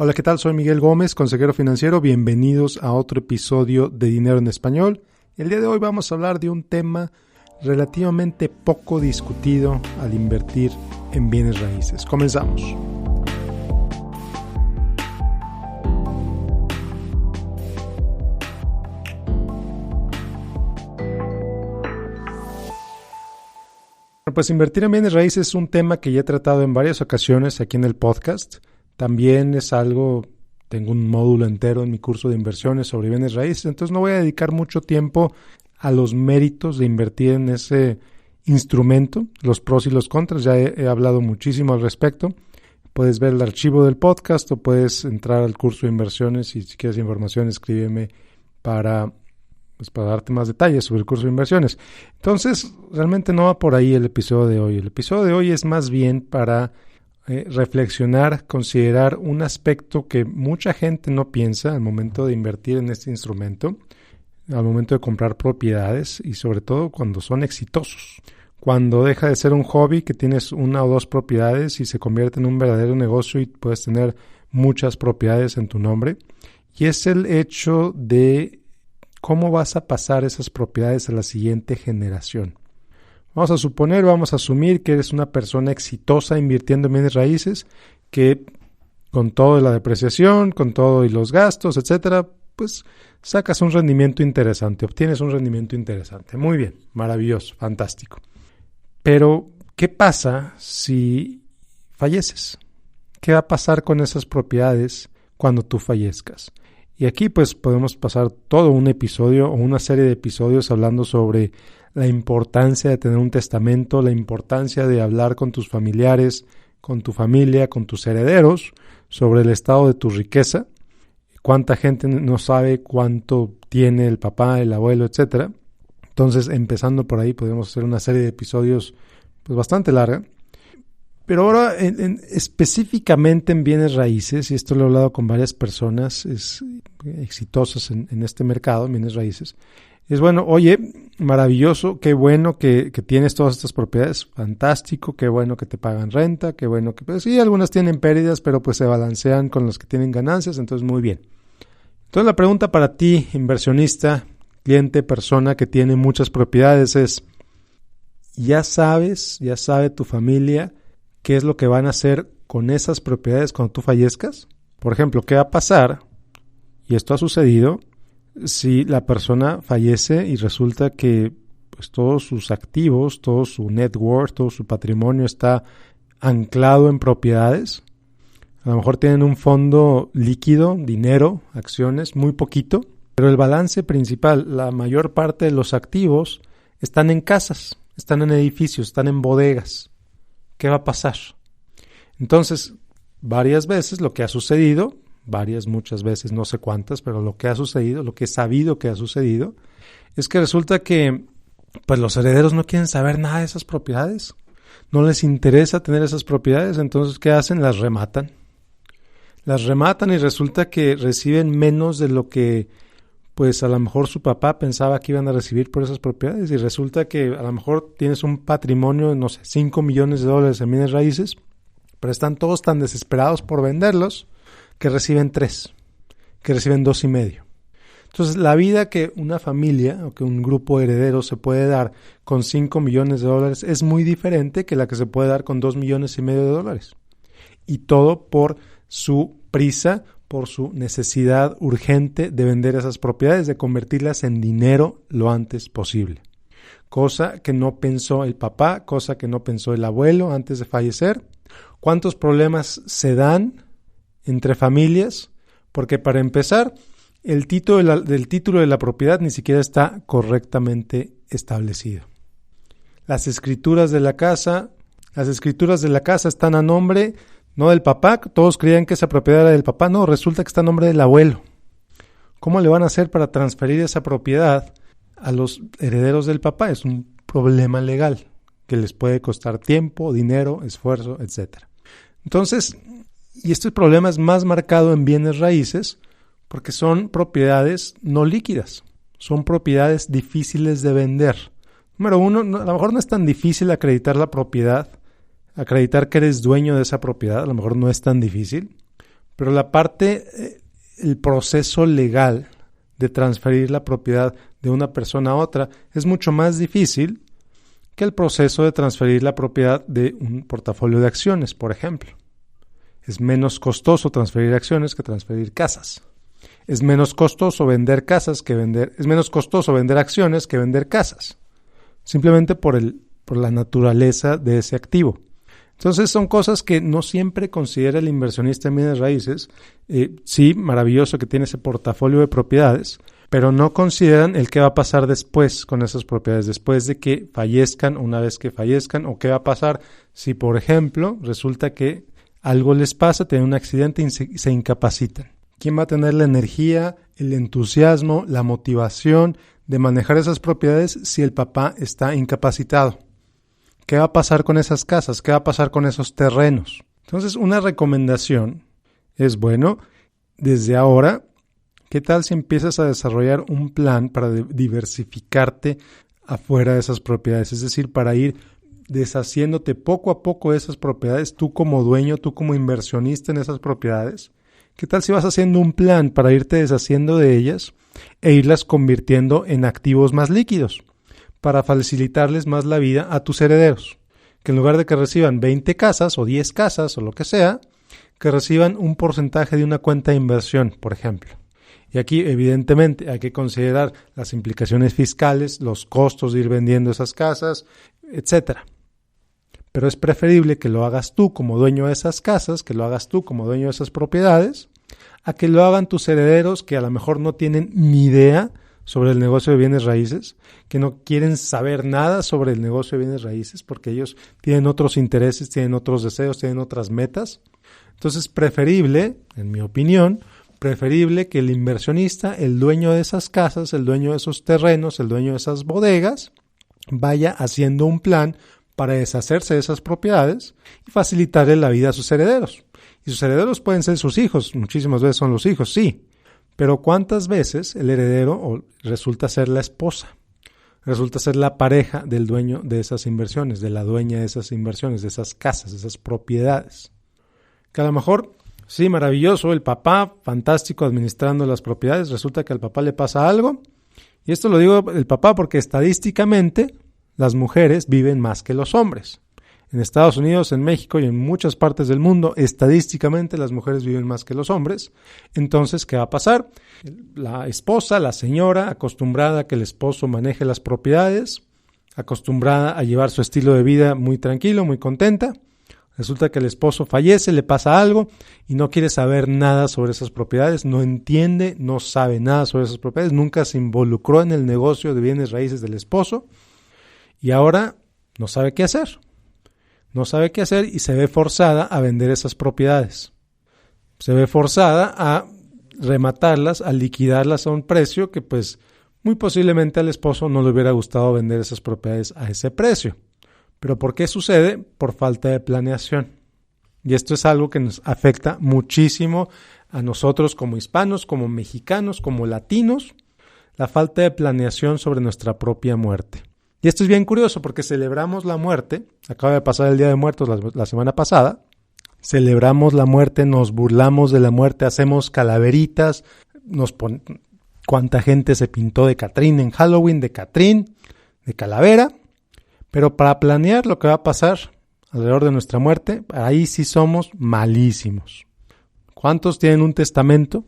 Hola, ¿qué tal? Soy Miguel Gómez, consejero financiero. Bienvenidos a otro episodio de Dinero en Español. El día de hoy vamos a hablar de un tema relativamente poco discutido al invertir en bienes raíces. Comenzamos. Pues invertir en bienes raíces es un tema que ya he tratado en varias ocasiones aquí en el podcast. También es algo, tengo un módulo entero en mi curso de inversiones sobre bienes raíces, entonces no voy a dedicar mucho tiempo a los méritos de invertir en ese instrumento, los pros y los contras. Ya he hablado muchísimo al respecto. Puedes ver el archivo del podcast o puedes entrar al curso de inversiones y si quieres información escríbeme para darte más detalles sobre el curso de inversiones. Entonces, realmente no va por ahí el episodio de hoy. El episodio de hoy es más bien para reflexionar, considerar un aspecto que mucha gente no piensa al momento de invertir en este instrumento, al momento de comprar propiedades y sobre todo cuando son exitosos. Cuando deja de ser un hobby que tienes una o dos propiedades y se convierte en un verdadero negocio y puedes tener muchas propiedades en tu nombre. Y es el hecho de cómo vas a pasar esas propiedades a la siguiente generación. Vamos a asumir que eres una persona exitosa invirtiendo en bienes raíces, que con todo la depreciación, con todo y los gastos, etcétera, pues sacas un rendimiento interesante, obtienes un rendimiento interesante. Muy bien, maravilloso, fantástico. Pero, ¿qué pasa si falleces? ¿Qué va a pasar con esas propiedades cuando tú fallezcas? Y aquí pues podemos pasar todo un episodio o una serie de episodios hablando sobre la importancia de tener un testamento, la importancia de hablar con tus familiares, con tu familia, con tus herederos, sobre el estado de tu riqueza, cuánta gente no sabe cuánto tiene el papá, el abuelo, etcétera. Entonces, empezando por ahí, podemos hacer una serie de episodios pues bastante larga. Pero ahora, específicamente en bienes raíces, y esto lo he hablado con varias personas exitosas en este mercado, en bienes raíces, es bueno, oye, maravilloso, qué bueno que tienes todas estas propiedades, fantástico, qué bueno que te pagan renta, qué bueno que, pues sí, algunas tienen pérdidas, pero pues se balancean con las que tienen ganancias, entonces muy bien. Entonces la pregunta para ti, inversionista, cliente, persona que tiene muchas propiedades es, ¿ya sabe tu familia qué es lo que van a hacer con esas propiedades cuando tú fallezcas? Por ejemplo, ¿qué va a pasar? Y esto ha sucedido si la persona fallece y resulta que pues, todos sus activos, todo su net worth, todo su patrimonio está anclado en propiedades. A lo mejor tienen un fondo líquido, dinero, acciones, muy poquito, pero el balance principal, la mayor parte de los activos están en casas, están en edificios, están en bodegas. ¿Qué va a pasar? Entonces, varias veces lo que ha sucedido, muchas veces, no sé cuántas, pero lo que ha sucedido, lo que he sabido que ha sucedido, es que resulta que pues los herederos no quieren saber nada de esas propiedades. No les interesa tener esas propiedades, entonces ¿qué hacen? Las rematan. Las rematan y resulta que reciben menos de lo que pues a lo mejor su papá pensaba que iban a recibir por esas propiedades y resulta que a lo mejor tienes un patrimonio de, no sé, $5 millones en bienes raíces, pero están todos tan desesperados por venderlos que reciben 3, que reciben 2,5. Entonces, la vida que una familia o que un grupo de herederos se puede dar con $5 millones es muy diferente que la que se puede dar con $2,5 millones. Y todo por su prisa, por su necesidad urgente de vender esas propiedades, de convertirlas en dinero lo antes posible. Cosa que no pensó el papá, cosa que no pensó el abuelo antes de fallecer. ¿Cuántos problemas se dan entre familias? Porque para empezar, el título de la propiedad ni siquiera está correctamente establecido. Las escrituras de la casa están a nombre no del papá, todos creían que esa propiedad era del papá, no, resulta que está a nombre del abuelo. ¿Cómo le van a hacer para transferir esa propiedad a los herederos del papá? Es un problema legal que les puede costar tiempo, dinero, esfuerzo, etc. Entonces, y este problema es más marcado en bienes raíces porque son propiedades no líquidas, son propiedades difíciles de vender. Número uno, a lo mejor no es tan difícil acreditar la propiedad, acreditar que eres dueño de esa propiedad, a lo mejor no es tan difícil, Pero el proceso legal de transferir la propiedad de una persona a otra es mucho más difícil que el proceso de transferir la propiedad de un portafolio de acciones, por ejemplo. Es menos costoso transferir acciones que transferir casas. Es menos costoso vender acciones que vender casas, simplemente por la naturaleza de ese activo. Entonces son cosas que no siempre considera el inversionista en bienes raíces. Sí, maravilloso que tiene ese portafolio de propiedades, pero no consideran el qué va a pasar después con esas propiedades, después de que fallezcan, una vez que fallezcan, o qué va a pasar si, por ejemplo, resulta que algo les pasa, tienen un accidente y se incapacitan. ¿Quién va a tener la energía, el entusiasmo, la motivación de manejar esas propiedades si el papá está incapacitado? ¿Qué va a pasar con esas casas? ¿Qué va a pasar con esos terrenos? Entonces, una recomendación es, bueno, desde ahora, ¿qué tal si empiezas a desarrollar un plan para diversificarte afuera de esas propiedades? Es decir, para ir deshaciéndote poco a poco de esas propiedades, tú como dueño, tú como inversionista en esas propiedades. ¿Qué tal si vas haciendo un plan para irte deshaciendo de ellas e irlas convirtiendo en activos más líquidos para facilitarles más la vida a tus herederos? Que en lugar de que reciban 20 casas o 10 casas o lo que sea, que reciban un porcentaje de una cuenta de inversión, por ejemplo. Y aquí, evidentemente, hay que considerar las implicaciones fiscales, los costos de ir vendiendo esas casas, etcétera. Pero es preferible que lo hagas tú como dueño de esas casas, que lo hagas tú como dueño de esas propiedades, a que lo hagan tus herederos que a lo mejor no tienen ni idea sobre el negocio de bienes raíces, que no quieren saber nada sobre el negocio de bienes raíces porque ellos tienen otros intereses, tienen otros deseos, tienen otras metas. Entonces, preferible, en mi opinión, que el inversionista, el dueño de esas casas, el dueño de esos terrenos, el dueño de esas bodegas, vaya haciendo un plan para deshacerse de esas propiedades y facilitarle la vida a sus herederos. Y sus herederos pueden ser sus hijos, muchísimas veces son los hijos, sí. Pero ¿cuántas veces el heredero resulta ser la esposa? Resulta ser la pareja del dueño de esas inversiones, de la dueña de esas inversiones, de esas casas, de esas propiedades. Que a lo mejor, sí, maravilloso, el papá, fantástico administrando las propiedades, resulta que al papá le pasa algo. Y esto lo digo el papá porque estadísticamente las mujeres viven más que los hombres. En Estados Unidos, en México y en muchas partes del mundo, estadísticamente las mujeres viven más que los hombres. Entonces, ¿qué va a pasar? La esposa, la señora, acostumbrada a que el esposo maneje las propiedades, acostumbrada a llevar su estilo de vida muy tranquilo, muy contenta. Resulta que el esposo fallece, le pasa algo y no quiere saber nada sobre esas propiedades, no entiende, no sabe nada sobre esas propiedades, nunca se involucró en el negocio de bienes raíces del esposo. Y ahora no sabe qué hacer. No sabe qué hacer y se ve forzada a vender esas propiedades. Se ve forzada a rematarlas, a liquidarlas a un precio que pues muy posiblemente al esposo no le hubiera gustado vender esas propiedades a ese precio. ¿Pero por qué sucede? Por falta de planeación. Y esto es algo que nos afecta muchísimo a nosotros como hispanos, como mexicanos, como latinos, la falta de planeación sobre nuestra propia muerte. Y esto es bien curioso porque celebramos la muerte, acaba de pasar el Día de Muertos la semana pasada, celebramos la muerte, nos burlamos de la muerte, hacemos calaveritas, cuánta gente se pintó de Catrín en Halloween, de Catrín, de calavera, pero para planear lo que va a pasar alrededor de nuestra muerte, ahí sí somos malísimos. ¿Cuántos tienen un testamento?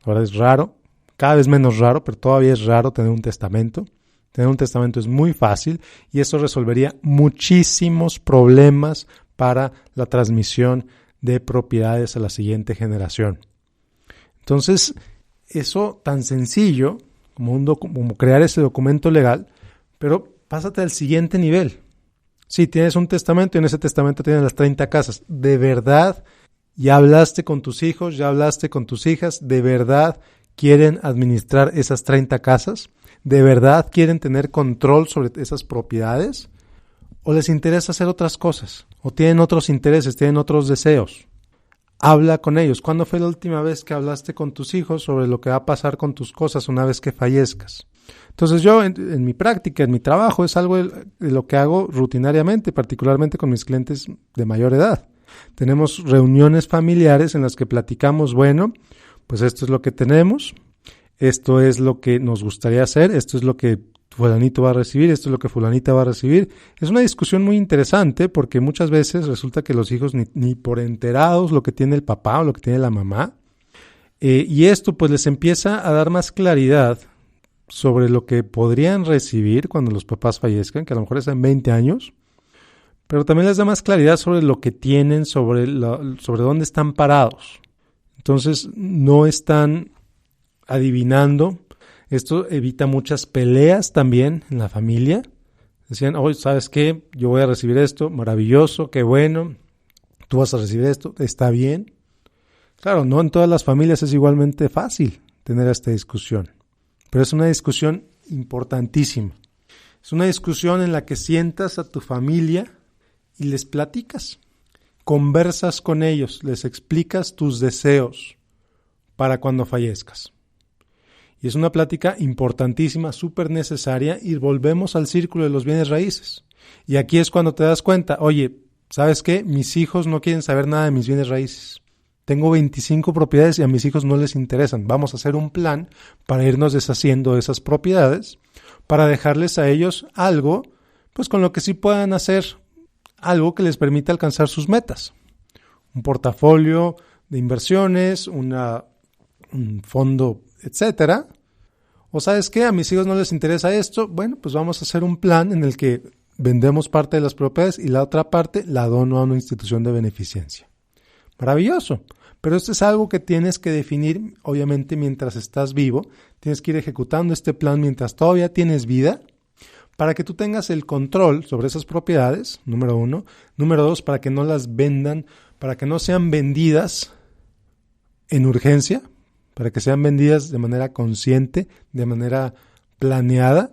Ahora es raro, cada vez menos raro, pero todavía es raro tener un testamento. Tener un testamento es muy fácil y eso resolvería muchísimos problemas para la transmisión de propiedades a la siguiente generación. Entonces, eso tan sencillo como crear ese documento legal, pero pásate al siguiente nivel. Sí, tienes un testamento y en ese testamento tienes las 30 casas. ¿De verdad ya hablaste con tus hijos, ya hablaste con tus hijas? ¿De verdad quieren administrar esas 30 casas? ¿De verdad quieren tener control sobre esas propiedades? ¿O les interesa hacer otras cosas? ¿O tienen otros intereses, tienen otros deseos? Habla con ellos. ¿Cuándo fue la última vez que hablaste con tus hijos sobre lo que va a pasar con tus cosas una vez que fallezcas? Entonces yo en mi práctica, en mi trabajo, es algo de lo que hago rutinariamente, particularmente con mis clientes de mayor edad. Tenemos reuniones familiares en las que platicamos, bueno, pues esto es lo que tenemos, esto es lo que nos gustaría hacer, esto es lo que fulanito va a recibir, esto es lo que fulanita va a recibir. Es una discusión muy interesante porque muchas veces resulta que los hijos ni por enterados lo que tiene el papá o lo que tiene la mamá. Y esto pues les empieza a dar más claridad sobre lo que podrían recibir cuando los papás fallezcan, que a lo mejor es en 20 años, pero también les da más claridad sobre lo que tienen, sobre dónde están parados. Entonces no están adivinando. Esto evita muchas peleas también en la familia. Decían, oye, ¿sabes qué? Yo voy a recibir esto, maravilloso, qué bueno. Tú vas a recibir esto, está bien. Claro, no en todas las familias es igualmente fácil tener esta discusión, pero es una discusión importantísima. Es una discusión en la que sientas a tu familia y les platicas, conversas con ellos, les explicas tus deseos para cuando fallezcas. Y es una plática importantísima, súper necesaria, y volvemos al círculo de los bienes raíces. Y aquí es cuando te das cuenta, oye, ¿sabes qué? Mis hijos no quieren saber nada de mis bienes raíces. Tengo 25 propiedades y a mis hijos no les interesan. Vamos a hacer un plan para irnos deshaciendo de esas propiedades, para dejarles a ellos algo, pues con lo que sí puedan hacer algo que les permita alcanzar sus metas. Un portafolio de inversiones, un fondo, etcétera. O ¿sabes qué? A mis hijos no les interesa esto. Bueno, pues vamos a hacer un plan en el que vendemos parte de las propiedades y la otra parte la dono a una institución de beneficencia. Maravilloso. Pero esto es algo que tienes que definir, obviamente, mientras estás vivo. Tienes que ir ejecutando este plan mientras todavía tienes vida, para que tú tengas el control sobre esas propiedades, número 1. Número 2, para que no las vendan, para que no sean vendidas en urgencia, para que sean vendidas de manera consciente, de manera planeada.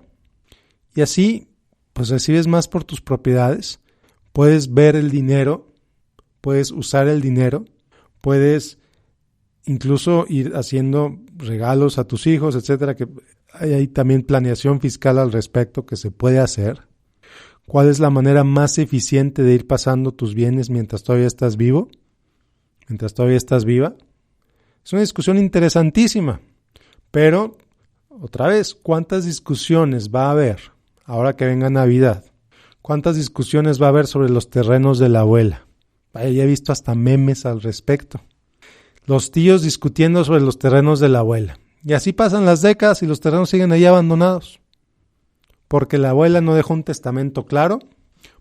Y así, pues recibes más por tus propiedades, puedes ver el dinero, puedes usar el dinero, puedes incluso ir haciendo regalos a tus hijos, etcétera, que hay también planeación fiscal al respecto que se puede hacer. ¿Cuál es la manera más eficiente de ir pasando tus bienes mientras todavía estás vivo? Mientras todavía estás viva. Es una discusión interesantísima, pero otra vez, ¿cuántas discusiones va a haber ahora que venga Navidad? ¿Cuántas discusiones va a haber sobre los terrenos de la abuela? Vaya, ya he visto hasta memes al respecto. Los tíos discutiendo sobre los terrenos de la abuela. Y así pasan las décadas y los terrenos siguen ahí abandonados. Porque la abuela no dejó un testamento claro,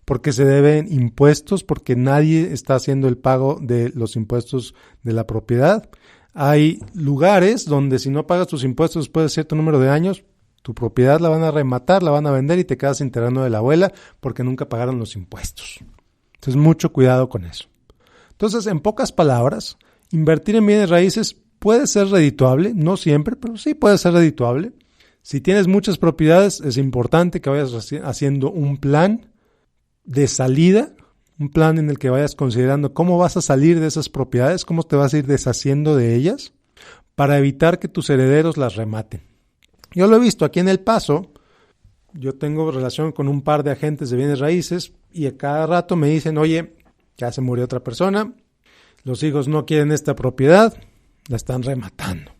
porque se deben impuestos, porque nadie está haciendo el pago de los impuestos de la propiedad. Hay lugares donde si no pagas tus impuestos después de cierto número de años, tu propiedad la van a rematar, la van a vender y te quedas sin terreno de la abuela porque nunca pagaron los impuestos. Entonces, mucho cuidado con eso. Entonces, en pocas palabras, invertir en bienes raíces puede ser redituable, no siempre, pero sí puede ser redituable. Si tienes muchas propiedades, es importante que vayas haciendo un plan de salida, un plan en el que vayas considerando cómo vas a salir de esas propiedades, cómo te vas a ir deshaciendo de ellas, para evitar que tus herederos las rematen. Yo lo he visto aquí en El Paso. Yo tengo relación con un par de agentes de bienes raíces y a cada rato me dicen, oye, ya se murió otra persona, los hijos no quieren esta propiedad, la están rematando.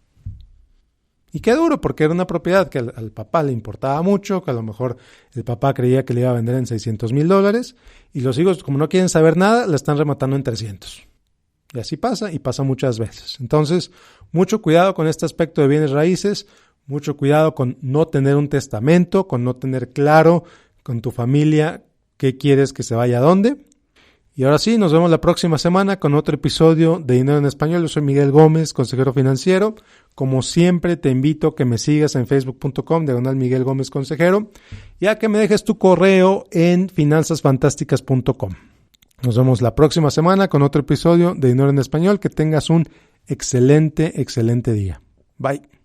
Y qué duro, porque era una propiedad que al papá le importaba mucho, que a lo mejor el papá creía que le iba a vender en $600,000 y los hijos, como no quieren saber nada, la están rematando en 300. Y así pasa, y pasa muchas veces. Entonces, mucho cuidado con este aspecto de bienes raíces, mucho cuidado con no tener un testamento, con no tener claro con tu familia qué quieres que se vaya a dónde. Y ahora sí, nos vemos la próxima semana con otro episodio de Dinero en Español. Yo soy Miguel Gómez, consejero financiero. Como siempre, te invito a que me sigas en facebook.com/Miguel Gómez Consejero y a que me dejes tu correo en finanzasfantásticas.com. Nos vemos la próxima semana con otro episodio de Dinero en Español. Que tengas un excelente día. Bye.